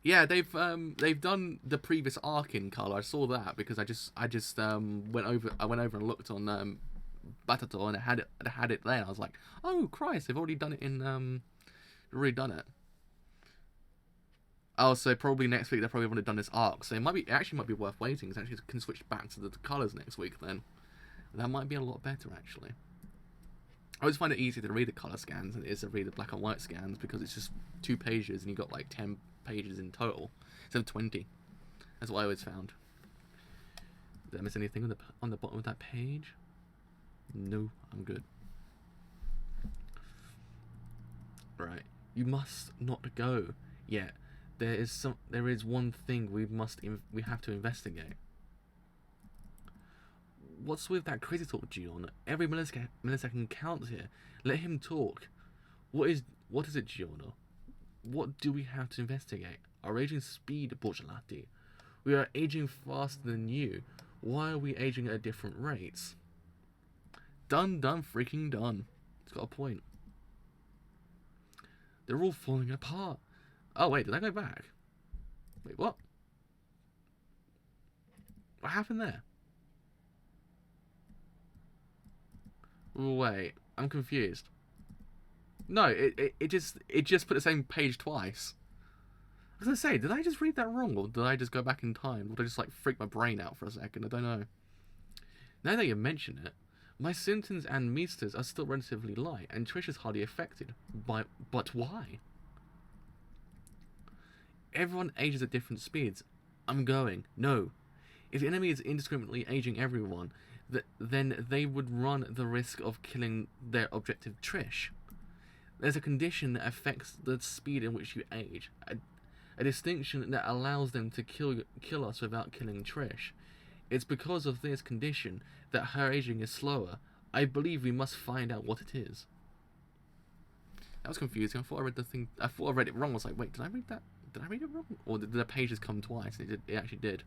Yeah, they've done the previous arc in color. I saw that because I just went over and looked on Batato, and it had it there. I was like, oh Christ, they've already done it in redone it. Oh, so probably next week they probably would have done this arc. So it actually might be worth waiting. Because actually can switch back to the colours next week then. That might be a lot better actually. I always find it easier to read the colour scans than it is to read the black and white scans because it's just 2 pages and you've got like 10 pages in total instead of 20. That's what I always found. Did I miss anything on the bottom of that page? No, I'm good. Right, you must not go yet. There is one thing we have to investigate. What's with that crazy talk, Gion? Every millisecond counts here. Let him talk. What is it, Giorno? What do we have to investigate? Our aging speed, Borgelati. We are aging faster than you. Why are we aging at different rates? Done, freaking done. It's got a point. They're all falling apart. Oh wait, did I go back? Wait, what? What happened there? Wait, I'm confused. No, it just put the same page twice. I was gonna say, did I just read that wrong, or did I just go back in time? Or did I just like freak my brain out for a second? I don't know. Now that you mention it, my symptoms and Meester's are still relatively light, and Trish is hardly affected. But why? Everyone ages at different speeds. I'm going. No. If the enemy is indiscriminately aging everyone, then they would run the risk of killing their objective Trish. There's a condition that affects the speed in which you age. A distinction that allows them to kill us without killing Trish. It's because of this condition that her aging is slower. I believe we must find out what it is. That was confusing. I thought I read it wrong. I was like, wait, did I read that? Did I read it wrong? Or did the pages come twice? It actually did.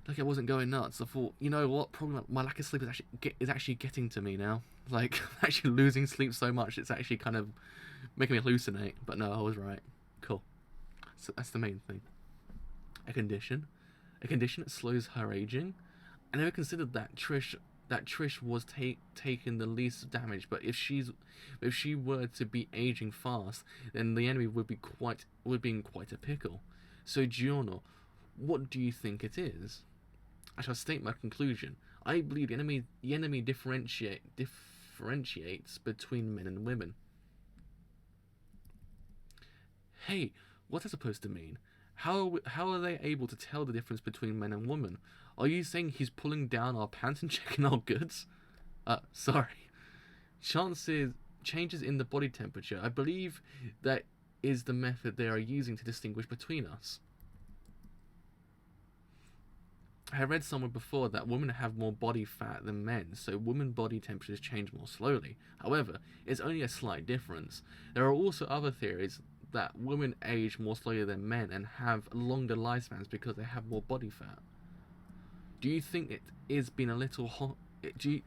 Like, I wasn't going nuts. I thought, you know what? Probably my lack of sleep is actually getting to me now. Like, I'm actually losing sleep so much, it's actually kind of making me hallucinate. But no, I was right. Cool. So that's the main thing. A condition that slows her aging. I never considered that Trish was taking the least damage. But if she were to be aging fast, then the enemy would be in quite a pickle. So Giorno, what do you think it is? I shall state my conclusion. I believe the enemy differentiates between men and women. Hey, what's that supposed to mean? How are they able to tell the difference between men and women? Are you saying he's pulling down our pants and checking our goods? Sorry. Changes in the body temperature. I believe that is the method they are using to distinguish between us. I read somewhere before that women have more body fat than men, so women body temperatures change more slowly. However, it's only a slight difference. There are also other theories that women age more slowly than men and have longer lifespans because they have more body fat. Do you think it is been a little hot? Do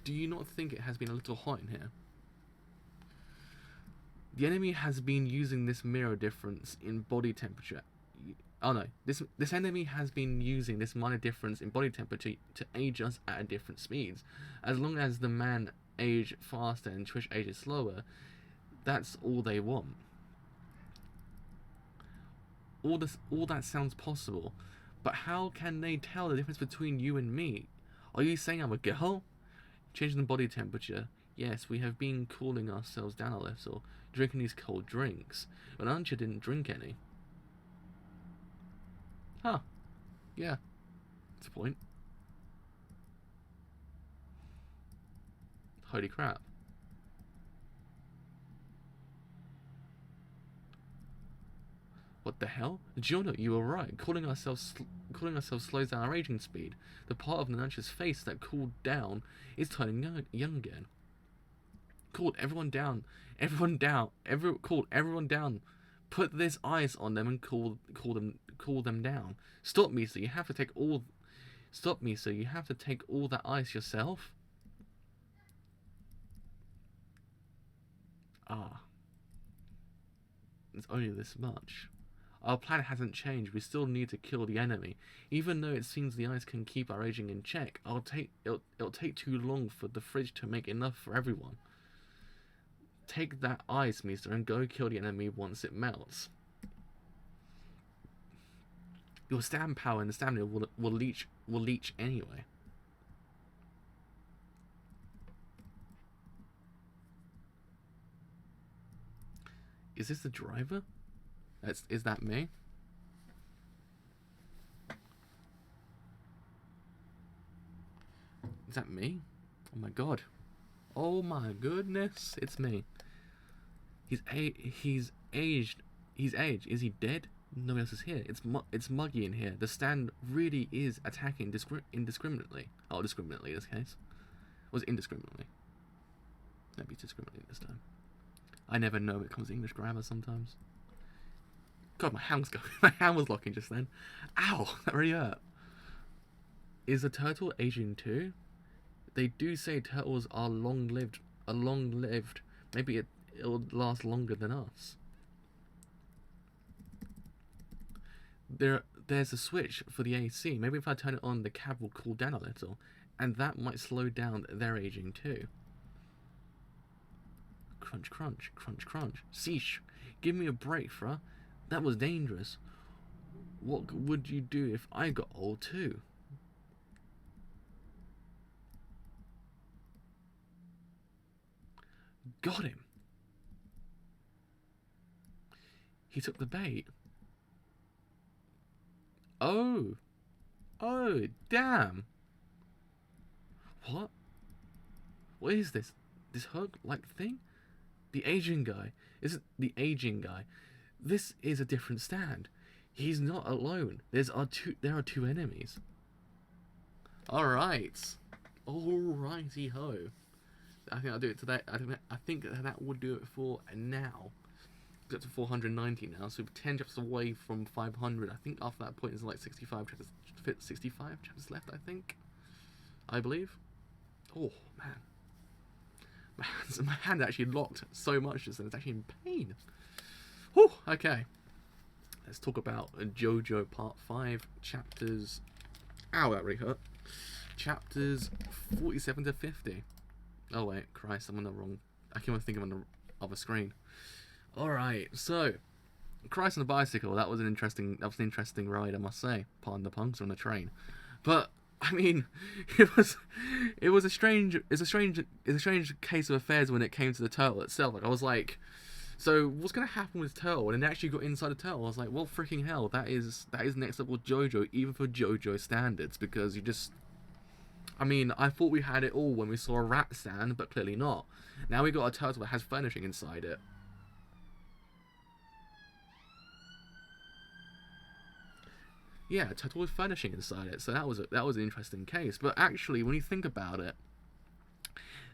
you not think it has been a little hot in here? The enemy has been using this mirror difference in body temperature. Oh no, this enemy has been using this minor difference in body temperature to age us at different speeds. As long as the man age faster and Trish ages slower, that's all they want. All that sounds possible, but how can they tell the difference between you and me? Are you saying I'm a girl? Changing the body temperature. Yes, we have been cooling ourselves down a little, drinking these cold drinks, but Ancha didn't drink any. Huh. Yeah. That's a point. Holy crap. What the hell? Giorno, you were right. Cooling ourselves slows down our aging speed. The part of Nancha's face that cooled down is turning young again. Cooled everyone down. Everyone down. Everyone down. Put this ice on them and cool them down. Stop me, so you have to take all that ice yourself. Ah. It's only this much. Our plan hasn't changed. We still need to kill the enemy. Even though it seems the ice can keep our aging in check, it'll take too long for the fridge to make enough for everyone. Take that ice, Mister, and go kill the enemy once it melts. your stand power and the stamina will leech anyway. Is this the driver? Is that me? Is that me? Oh my god. Oh my goodness, it's me. He's aged. He's aged. Is he dead? Nobody else is here. It's muggy in here. The stand really is attacking indiscriminately. Oh, discriminately in this case. Was it indiscriminately? Maybe discriminately this time. I never know when it comes to English grammar sometimes. God, my hand was going. My hand was locking just then. Ow, that really hurt. Is a turtle aging too? They do say turtles are long-lived. Maybe it'll last longer than us. There's a switch for the AC. Maybe if I turn it on, the cab will cool down a little, and that might slow down their aging too. Crunch, crunch, crunch, crunch. Sheesh. Give me a break, bruh. That was dangerous. What would you do if I got old too? Got him. He took the bait. Oh. Oh, damn. What? What is this? This hug-like thing? The aging guy. Is it the aging guy? This is a different stand. He's not alone. There are two enemies. Alright. Alrighty ho. I think I'll do it today. I think that would do it for now. Got to 490 now, so 10 chapters away from 500. I think after that point, there's like 65 chapters left, I think. I believe. Oh, man. My hand actually locked so much just then, it's actually in pain. Whew, okay. Let's talk about JoJo Part 5, chapters... Ow, that really hurt. Chapters 47 to 50. Oh wait, Christ, I'm on the wrong... I can't even think I'm on the other screen. Alright, so... Christ on a bicycle, that was an interesting ride, I must say. Pardon the punks on the train. But... I mean, it was a strange case of affairs when it came to the turtle itself. Like I was like, so what's gonna happen with turtle? And it actually got inside the turtle. I was like, well, freaking hell, that is next level JoJo, even for JoJo standards, because you just, I mean, I thought we had it all when we saw a rat stand, but clearly not. Now we got a turtle that has furnishing inside it. Yeah, turtle with furnishing inside it, so that was an interesting case. But actually, when you think about it,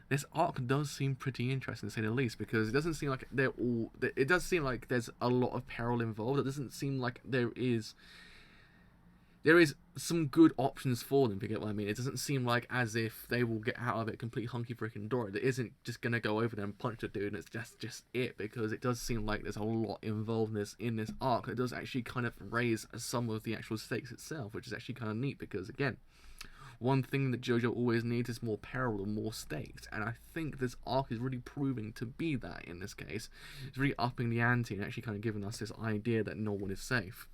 this arc does seem pretty interesting to say the least, because it doesn't seem like it does seem like there's a lot of peril involved. It doesn't seem like there is some good options for them, if you get what I mean. It doesn't seem like as if they will get out of it completely hunky freaking dory. It isn't just gonna go over there and punch the dude and it's just it, because it does seem like there's a lot involved in this arc. It does actually kind of raise some of the actual stakes itself, which is actually kind of neat, because again, one thing that JoJo always needs is more peril and more stakes, and I think this arc is really proving to be that in this case. It's really upping the ante and actually kind of giving us this idea that no one is safe.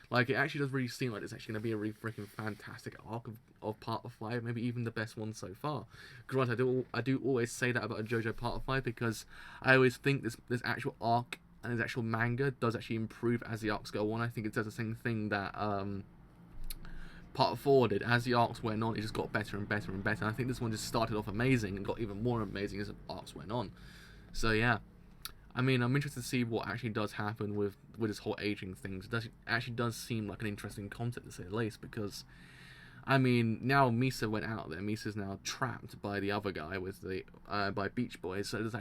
Like, it actually does really seem like it's actually going to be a really freaking fantastic arc of Part 5, maybe even the best one so far. Granted, I do always say that about a JoJo Part 5, because I always think this actual arc and this actual manga does actually improve as the arcs go on. I think it does the same thing that Part 4 did. As the arcs went on, it just got better and better and better. And I think this one just started off amazing and got even more amazing as the arcs went on. So yeah. I mean, I'm interested to see what actually does happen with this whole aging thing. It actually does seem like an interesting concept, to say the least, because, I mean, now Misa went out there. Misa's now trapped by the other guy with the by Beach Boys, so it does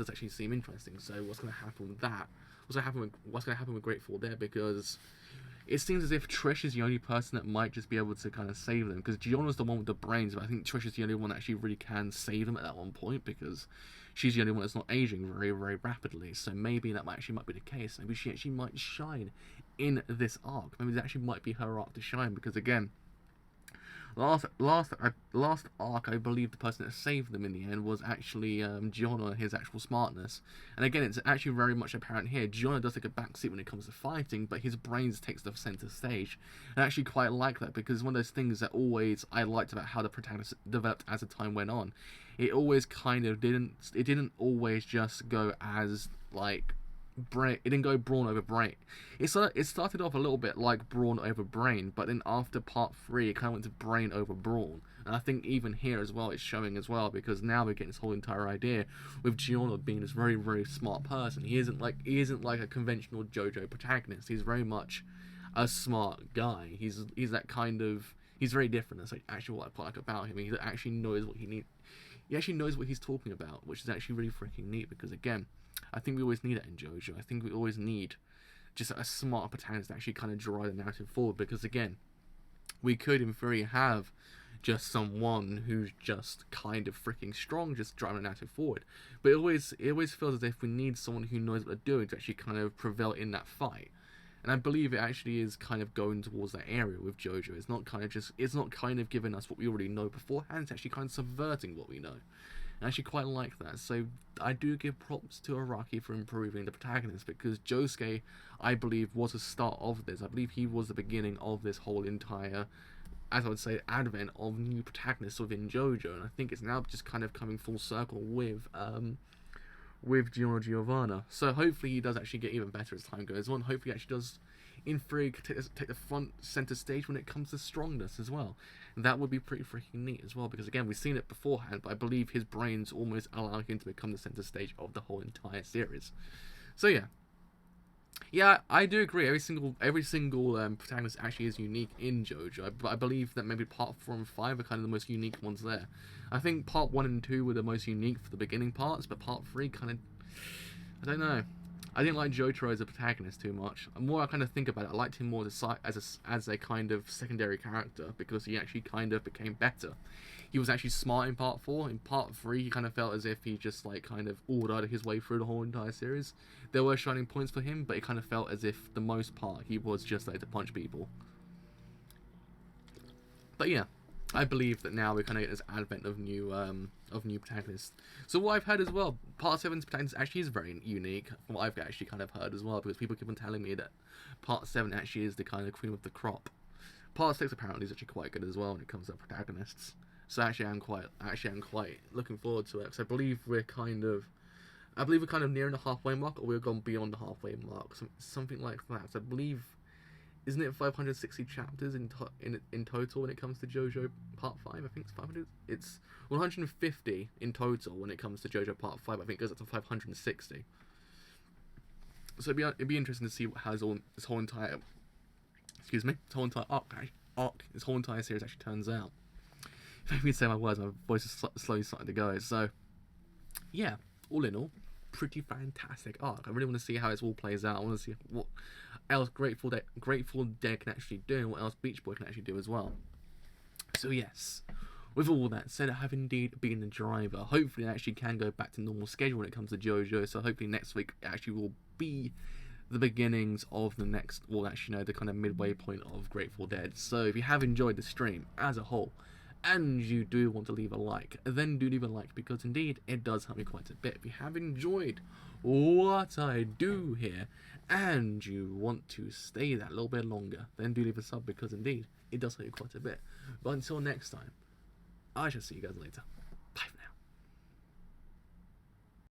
actually seem interesting. So what's going to happen with that? What's going to happen with Grateful Dead? Because it seems as if Trish is the only person that might just be able to kind of save them, because Gianna's the one with the brains, but I think Trish is the only one that actually really can save them at that one point, because she's the only one that's not aging very, very rapidly. So maybe that actually might be the case. Maybe she actually might shine in this arc. Maybe that actually might be her arc to shine, because again, Last arc, I believe the person that saved them in the end was actually Giorno and his actual smartness. And again, it's actually very much apparent here. Giorno does take a backseat when it comes to fighting, but his brains takes the center stage. And I actually quite like that, because it's one of those things that always I liked about how the protagonist developed as the time went on. It always kind of didn't always just go as like brain. It didn't go brawn over brain. It started off a little bit like brawn over brain, but then after part 3 it kind of went to brain over brawn. And I think even here as well it's showing as well, because now we're getting this whole entire idea with Giorno being this very, very smart person. He isn't like a conventional JoJo protagonist. He's very much a smart guy. He's that kind of, he's very different. That's like actually what I quite like about him. He actually knows what he needs. He actually knows what he's talking about, which is actually really freaking neat, because again, I think we always need that in JoJo. I think we always need just a smart protagonist to actually kind of drive the narrative forward, because again, we could in theory have just someone who's just kind of freaking strong, just driving the narrative forward. But it always feels as if we need someone who knows what they're doing to actually kind of prevail in that fight. And I believe it actually is kind of going towards that area with JoJo. It's not kind of giving us what we already know beforehand. It's actually kind of subverting what we know. And I actually quite like that. So I do give props to Araki for improving the protagonist, because Josuke, I believe, was the start of this. I believe he was the beginning of this whole entire, as I would say, advent of new protagonists within JoJo. And I think it's now just kind of coming full circle with Giovanna. So hopefully he does actually get even better as time goes on. Hopefully he actually does, in theory, take the front center stage when it comes to strongness as well. And that would be pretty freaking neat as well, because again, we've seen it beforehand, but I believe his brains almost allow him to become the center stage of the whole entire series. So yeah, I do agree. Every single protagonist actually is unique in JoJo. But I believe that maybe part 4 and 5 are kind of the most unique ones there. I think part 1 and 2 were the most unique for the beginning parts, but part 3 kind of, I don't know. I didn't like Jotaro as a protagonist too much. The more I kind of think about it, I liked him more as a kind of secondary character, because he actually kind of became better. He was actually smart in part 4. In part 3, he kind of felt as if he just like kind of ordered his way through the whole entire series. There were shining points for him, but it kind of felt as if, for the most part, he was just there to punch people. But yeah, I believe that now we're kind of getting this advent of new protagonists. So what I've heard as well, part 7's protagonist actually is very unique, from what I've actually kind of heard as well, because people keep on telling me that part 7 actually is the kind of cream of the crop. Part 6 apparently is actually quite good as well when it comes to protagonists. So actually I'm quite looking forward to it, because I believe we're kind of nearing the halfway mark, or we're gone beyond the halfway mark, something like that. So I believe, isn't it 560 chapters in total when it comes to JoJo Part 5? I think it's 500. It's 150 in total when it comes to JoJo Part 5. I think it goes up to 560. So it'd be interesting to see how this whole entire series actually turns out. If I can say my words, my voice is slowly starting to go. So yeah, all in all, pretty fantastic arc. I really want to see how this all plays out. I want to see what else Grateful Dead can actually do, and what else Beach Boy can actually do as well. So yes, with all that said, I have indeed been the driver. Hopefully I actually can go back to normal schedule when it comes to JoJo, so hopefully next week it actually will be the beginnings of the next, well actually no, the kind of midway point of Grateful Dead. So if you have enjoyed the stream as a whole, and you do want to leave a like, then do leave a like, because indeed it does help me quite a bit. If you have enjoyed what I do here, and you want to stay that little bit longer, then do leave a sub, because indeed it does help you quite a bit. But until next time, I shall see you guys later.